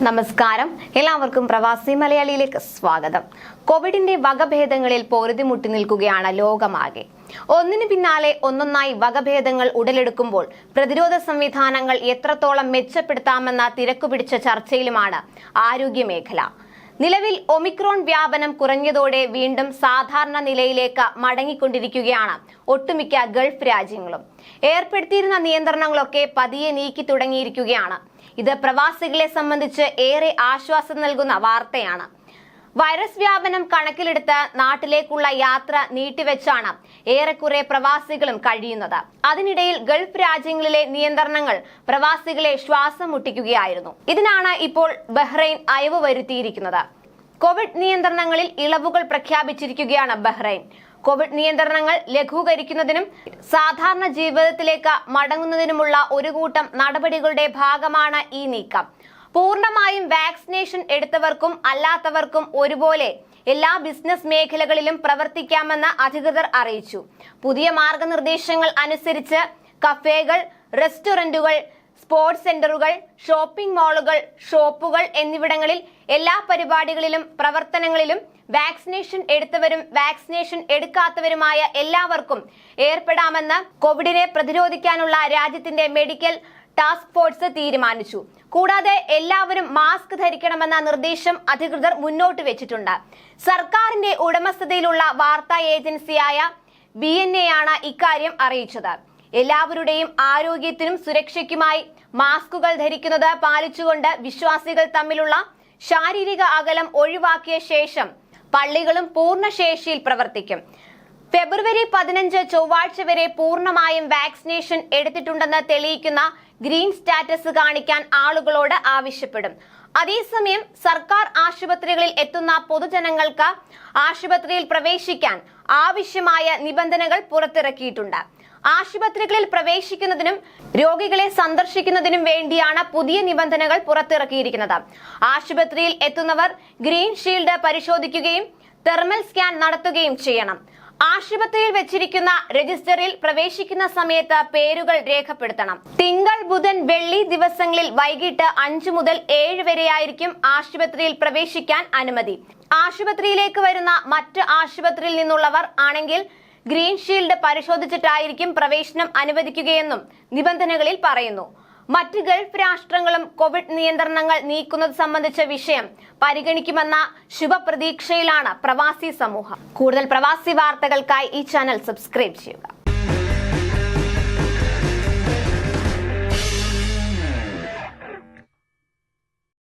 നമസ്കാരം, എല്ലാവർക്കും പ്രവാസി മലയാളിയിലേക്ക് സ്വാഗതം. കോവിഡിന്റെ വകഭേദങ്ങളിൽ പൊറുതിമുട്ടി നിൽക്കുകയാണ് ലോകമാകെ. ഒന്നിനു പിന്നാലെ ഒന്നൊന്നായി വകഭേദങ്ങൾ ഉടലെടുക്കുമ്പോൾ പ്രതിരോധ സംവിധാനങ്ങൾ എത്രത്തോളം മെച്ചപ്പെടുത്താമെന്ന തിരക്കുപിടിച്ച ചർച്ചയിലുമാണ് ആരോഗ്യ മേഖല. നിലവിൽ ഒമിക്രോൺ വ്യാപനം കുറഞ്ഞതോടെ വീണ്ടും സാധാരണ നിലയിലേക്ക് മടങ്ങിക്കൊണ്ടിരിക്കുകയാണ് ഒട്ടുമിക്ക ഗൾഫ് രാജ്യങ്ങളും. ഏർപ്പെടുത്തിയിരുന്ന നിയന്ത്രണങ്ങളൊക്കെ പതിയെ നീക്കി തുടങ്ങിയിരിക്കുകയാണ്. ഇത് പ്രവാസികളെ സംബന്ധിച്ച് ഏറെ ആശ്വാസം നൽകുന്ന വാർത്തയാണ്. വൈറസ് വ്യാപനം കണക്കിലെടുത്ത് നാട്ടിലേക്കുള്ള യാത്ര നീട്ടിവെച്ചാണ് ഏറെക്കുറെ പ്രവാസികളും കഴിയുന്നത്. അതിനിടയിൽ ഗൾഫ് രാജ്യങ്ങളിലെ നിയന്ത്രണങ്ങൾ പ്രവാസികളെ ശ്വാസം മുട്ടിക്കുകയായിരുന്നു. ഇതിനാണ് ഇപ്പോൾ ബഹ്റൈൻ അയവ് വരുത്തിയിരിക്കുന്നത്. കോവിഡ് നിയന്ത്രണങ്ങളിൽ ഇളവുകൾ പ്രഖ്യാപിച്ചിരിക്കുകയാണ് ബഹ്റൈൻ. കോവിഡ് നിയന്ത്രണങ്ങൾ ലഘൂകരിക്കുന്നതിനും സാധാരണ ജീവിതത്തിലേക്ക് മടങ്ങുന്നതിനുമുള്ള ഒരു കൂട്ടം നടപടികളുടെ ഭാഗമാണ് ഈ നീക്കം. പൂർണ്ണമായും വാക്സിനേഷൻ എടുത്തവർക്കും അല്ലാത്തവർക്കും ഒരുപോലെ എല്ലാ ബിസിനസ് മേഖലകളിലും പ്രവർത്തിക്കാമെന്ന് അധികൃതർ അറിയിച്ചു. പുതിയ മാർഗനിർദ്ദേശങ്ങൾ അനുസരിച്ച് കഫേകൾ, റെസ്റ്റോറന്റുകൾ, സ്പോർട്സ് സെന്ററുകൾ, ഷോപ്പിംഗ് മാളുകൾ, ഷോപ്പുകൾ എന്നിവിടങ്ങളിൽ എല്ലാ പരിപാടികളിലും പ്രവർത്തനങ്ങളിലും വാക്സിനേഷൻ എടുത്തവരും വാക്സിനേഷൻ എടുക്കാത്തവരുമായ എല്ലാവർക്കും ഏർപ്പെടാമെന്ന് കോവിഡിനെ പ്രതിരോധിക്കാനുള്ള രാജ്യത്തിന്റെ മെഡിക്കൽ ടാസ്ക് ഫോഴ്സ് തീരുമാനിച്ചു. കൂടാതെ എല്ലാവരും മാസ്ക് ധരിക്കണമെന്ന നിർദ്ദേശം അധികൃതർ മുന്നോട്ട് വെച്ചിട്ടുണ്ട്. സർക്കാരിന്റെ ഉടമസ്ഥതയിലുള്ള വാർത്താ ഏജൻസിയായ BNA ആണ് ഇക്കാര്യം അറിയിച്ചത്. എല്ലാവരുടെയും ആരോഗ്യത്തിനും സുരക്ഷയ്ക്കുമായി മാസ്കുകൾ ധരിക്കുന്നത് പാലിച്ചുകൊണ്ട് വിശ്വാസികൾ തമ്മിലുള്ള ശാരീരിക അകലം ഒഴിവാക്കിയ ശേഷം പള്ളികളും പൂർണ്ണശേഷിയിൽ പ്രവർത്തിക്കും. ഫെബ്രുവരി 15 ചൊവ്വാഴ്ച വരെ പൂർണ്ണമായും വാക്സിനേഷൻ എടുത്തിട്ടുണ്ടെന്ന് തെളിയിക്കുന്ന ഗ്രീൻ സ്റ്റാറ്റസ് കാണിക്കാൻ ആളുകളോട് ആവശ്യപ്പെടും. അതേസമയം സർക്കാർ ആശുപത്രികളിൽ എത്തുന്ന പൊതുജനങ്ങൾക്ക് ആശുപത്രിയിൽ പ്രവേശിക്കാൻ ആവശ്യമായ നിബന്ധനകൾ പുറത്തിറക്കിയിട്ടുണ്ട്. ആശുപത്രികളിൽ പ്രവേശിക്കുന്നതിനും രോഗികളെ സന്ദർശിക്കുന്നതിനും വേണ്ടിയാണ് പുതിയ നിബന്ധനകൾ പുറത്തിറക്കിയിരിക്കുന്നത്. ആശുപത്രിയിൽ എത്തുന്നവർ ഗ്രീൻ ഷീൽഡ് പരിശോധിക്കുകയും തെർമൽ സ്കാൻ നടത്തുകയും ചെയ്യണം. ആശുപത്രിയിൽ വെച്ചിരിക്കുന്ന രജിസ്റ്ററിൽ പ്രവേശിക്കുന്ന സമയത്ത് പേരുകൾ രേഖപ്പെടുത്തണം. തിങ്കൾ, ബുധൻ, വെള്ളി ദിവസങ്ങളിൽ വൈകിട്ട് 5 മുതൽ 7 വരെയായിരിക്കും ആശുപത്രിയിൽ പ്രവേശിക്കാൻ അനുമതി. ആശുപത്രിയിലേക്ക് വരുന്ന മറ്റ് ആശുപത്രിയിൽ നിന്നുള്ളവർ ആണെങ്കിൽ ഗ്രീൻ ഷീൽഡ് പരിശോധിച്ചിട്ടായിരിക്കും പ്രവേശനം അനുവദിക്കുകയെന്നും നിബന്ധനകളിൽ പറയുന്നു. മറ്റ് ഗൾഫ് രാഷ്ട്രങ്ങളും കോവിഡ് നിയന്ത്രണങ്ങൾ നീക്കുന്നത് സംബന്ധിച്ച വിഷയം പരിഗണിക്കുമെന്ന ശുഭപ്രതീക്ഷയിലാണ് പ്രവാസി സമൂഹം. കൂടുതൽ പ്രവാസി വാർത്തകൾക്കായി ഈ ചാനൽ സബ്സ്ക്രൈബ് ചെയ്യുക.